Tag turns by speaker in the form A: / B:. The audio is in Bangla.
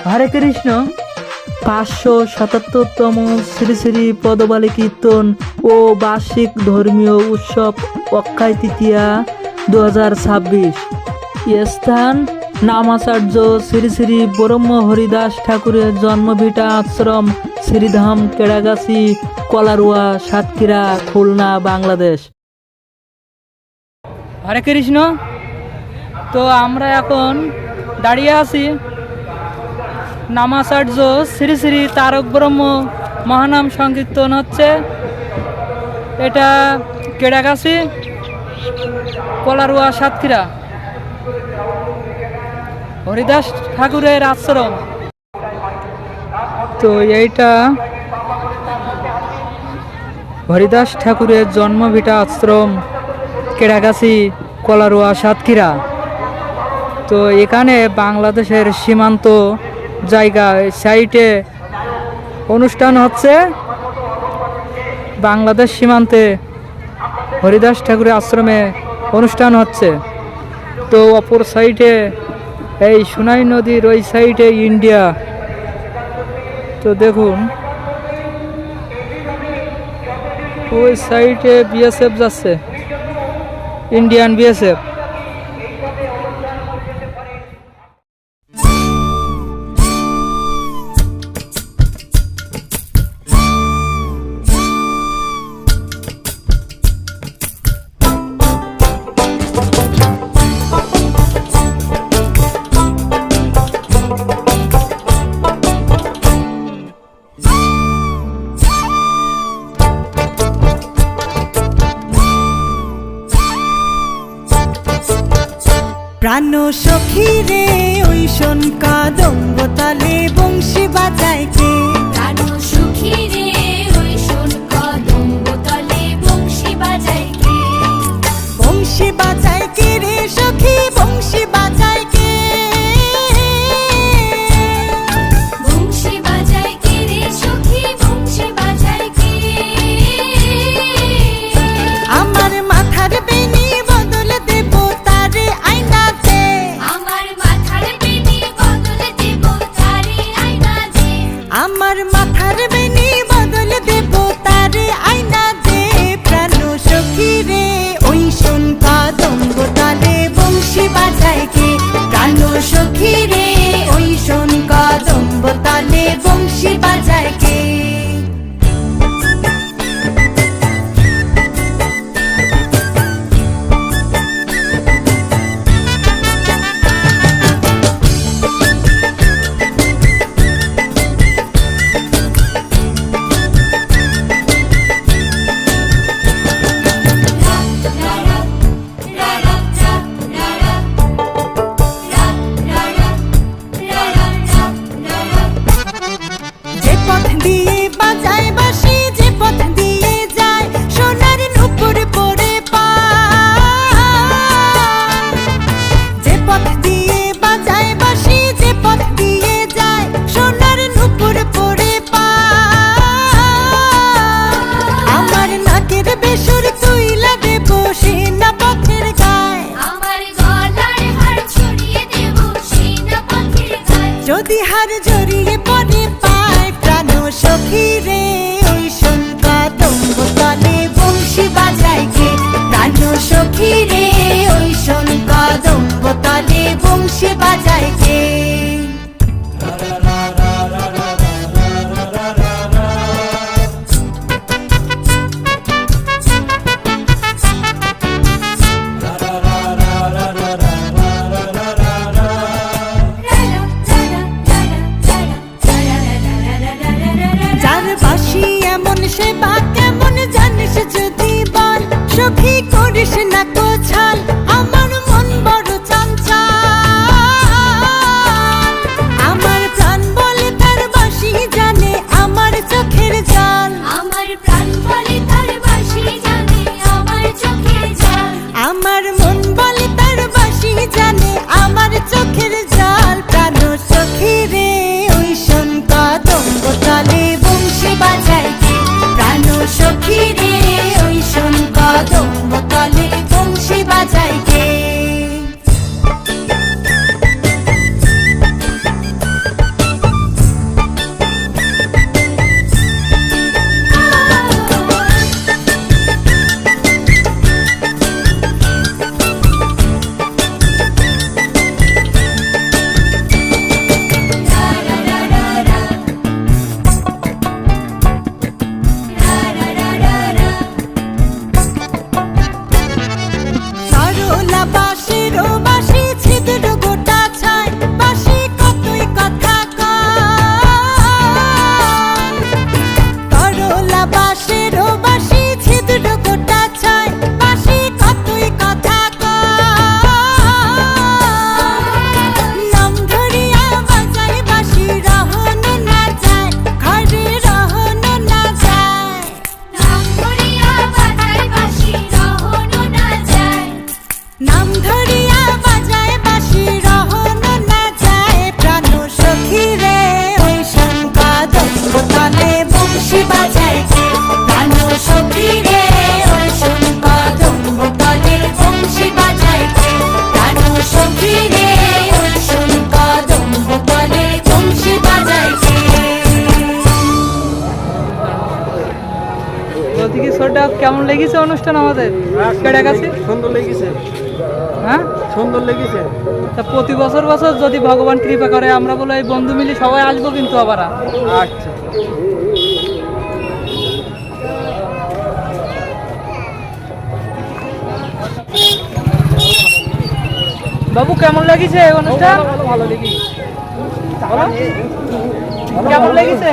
A: হরে কৃষ্ণ। 577তম শ্রী শ্রী পদবালী কীর্তন ও বার্ষিক ধর্মীয় উৎসব অক্ষয় তৃতীয়া 2026। স্থান নামাচার্য শ্রী শ্রী ব্রহ্ম হরিদাস ঠাকুরের জন্মভিটা আশ্রম, শ্রীধাম, কেড়াগাছি, কলারুয়া, সাতক্ষীরা, খুলনা, বাংলাদেশ। হরে কৃষ্ণ। তো আমরা এখন দাঁড়িয়ে আছি নামাচার্য শ্রী শ্রী তারক ব্রহ্ম মহানাম সংকীর্তন হচ্ছে। এটা কেড়াগাছি, কলারুয়া, সাতক্ষীরা, হরিদাস ঠাকুরের আশ্রম। তো এইটা হরিদাস ঠাকুরের জন্মভিটা আশ্রম, কেড়াগাছি, কলারুয়া, সাতক্ষীরা। তো এখানে বাংলাদেশের সীমান্ত জায়গা সাইটে অনুষ্ঠান হচ্ছে। বাংলাদেশ সীমান্তে হরিদাস ঠাকুরের আশ্রমে অনুষ্ঠান হচ্ছে। তো অপর সাইডে এই সোনাই নদীর ওই সাইডে ইন্ডিয়া। তো দেখুন ওই সাইডে বিএসএফ যাচ্ছে, ইন্ডিয়ান বিএসএফ।
B: প্রাণ সখী রে ওই শোন কদম্ব তলে বংশী বাজায় কে।
C: প্রাণ সখী রে ওই শোন কদম্ব তলে বংশী বাজায় কে।
B: বংশী বাজায় কে রে সখী, বংশী বাজায় কে।
C: বংশী বাজায় কে রে সখী, বংশী বাজায় কে।
B: আমার মাথার বেনি বদল দেব তারে আয়না দে।
C: আমার মাথার বেনি বদল দেব তারে আয়না দে।
B: আমার মাথার বেনি বদল দেব তারে আয়না দে। প্রাণ সখী রে ওই শোন কদম্ব তলে বংশী বাজায় কে। প্রাণ সখী রে ওই শোন কদম্ব তলে বংশী বাজায় কে। যে পথ দিয়ে বাজায় বাঁশি, যে পথ দিয়ে যায় সোনার নূপুর পরে পায়। যে পথ দিয়ে বাজায় বাঁশি, যে পথ দিয়ে যায় সোনার নূপুর পরে পায়। আমার নাকের বেসুর তুইলা দেব সেনা পথের গায়।
C: আমার গলার হার ছড়িয়ে দেব সেনা পথের গায়ে।
B: যদি হার জড়িয়ে পড়ে পায়। প্রাণ সখী রে ওই শোন কদম্ব তলে বংশী বাজায় কে। প্রাণ সখী রে ওই শোন কদম্ব তলে বংশী বাজায় কে। যার বাঁশি এমন সে বা কেমন জানিস যদি বল। সখী করিস না কোছাল, আমার মন বড় চঞ্চল। আমার প্রাণ বলে তার বাঁশি জানে আমার চোখের জল।
C: আমার প্রাণ বলে তার বাঁশি জানে আমার চোখের জল।
B: আমার মন বলে তার বাঁশি জানে আমার চোখের জল। প্রাণ সখী রে ওই শোন কদম্ব তলে বংশী বাজায় কে। প্রাণ সখী রে ওই শোন কদম্ব তলে
A: বড়টা কেমন লেগেছে অনুষ্ঠান আমাদের কেটে গেছে?
D: সুন্দর লেগেছে,
A: হ্যাঁ,
D: সুন্দর লেগেছে।
A: তা প্রতি বছর বছর যদি ভগবান কৃপা করে আমরা বলে এই বন্ধু মিলে সবাই আসবো কিন্তু আবার।
D: আচ্ছা,
A: বাবু কেমন লেগেছে অনুষ্ঠান?
D: ভালো লেগেছে।
A: কেমন লেগেছে?